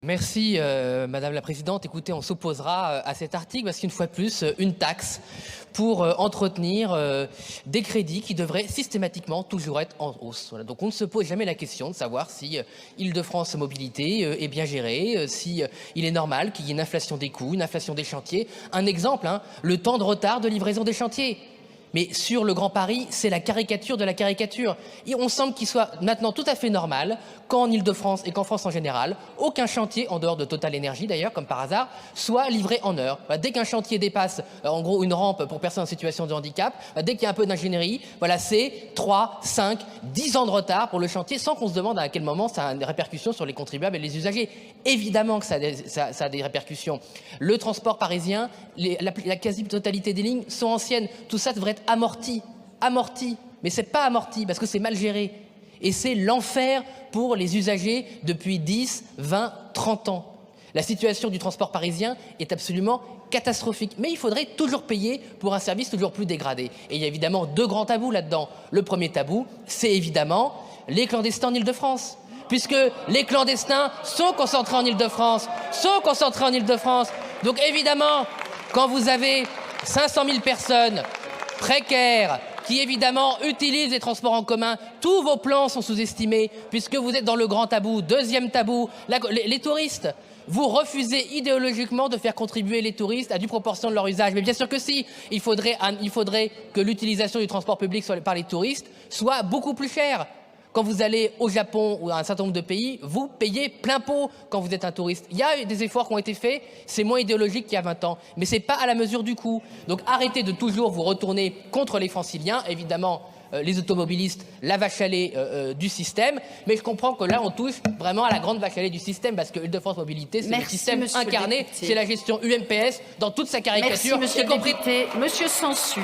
Merci Madame la Présidente. Écoutez, on s'opposera à cet article parce qu'une fois de plus, une taxe pour entretenir des crédits qui devraient systématiquement toujours être en hausse. Voilà. Donc on ne se pose jamais la question de savoir si Île-de-France Mobilité est bien gérée, si il est normal qu'il y ait une inflation des coûts, une inflation des chantiers. Un exemple, le temps de retard de livraison des chantiers. Mais sur le Grand Paris, c'est la caricature de la caricature. Et on semble qu'il soit maintenant tout à fait normal qu'en Île-de-France et qu'en France en général, aucun chantier, en dehors de Total Énergie d'ailleurs, comme par hasard, soit livré en heure. Dès qu'un chantier dépasse, en gros, une rampe pour personnes en situation de handicap, dès qu'il y a un peu d'ingénierie, voilà, c'est 3, 5, 10 ans de retard pour le chantier, sans qu'on se demande à quel moment ça a des répercussions sur les contribuables et les usagers. Évidemment que ça a des répercussions. Le transport parisien, la quasi-totalité des lignes sont anciennes. Tout ça devrait être amorti, mais c'est pas amorti parce que c'est mal géré. Et c'est l'enfer pour les usagers depuis 10, 20, 30 ans. La situation du transport parisien est absolument catastrophique. Mais il faudrait toujours payer pour un service toujours plus dégradé. Et il y a évidemment deux grands tabous là-dedans. Le premier tabou, c'est évidemment les clandestins en Île-de-France. Puisque les clandestins sont concentrés en Île-de-France, Donc évidemment, quand vous avez 500 000 personnes précaires, qui évidemment utilisent les transports en commun, tous vos plans sont sous-estimés, puisque vous êtes dans le grand tabou. Deuxième tabou, les touristes. Vous refusez idéologiquement de faire contribuer les touristes à due proportion de leur usage. Mais bien sûr que si, il faudrait que l'utilisation du transport public par les touristes soit beaucoup plus chère. Quand vous allez au Japon ou à un certain nombre de pays, vous payez plein pot quand vous êtes un touriste. Il y a des efforts qui ont été faits, c'est moins idéologique qu'il y a 20 ans, mais c'est pas à la mesure du coût. Donc arrêtez de toujours vous retourner contre les franciliens, évidemment les automobilistes, la vache à lait du système, mais je comprends que là on touche vraiment à la grande vache à lait du système, parce que Île-de-France Mobilité, c'est le système incarné, c'est la gestion UMPS dans toute sa caricature. Merci, monsieur le député. Monsieur Sansu.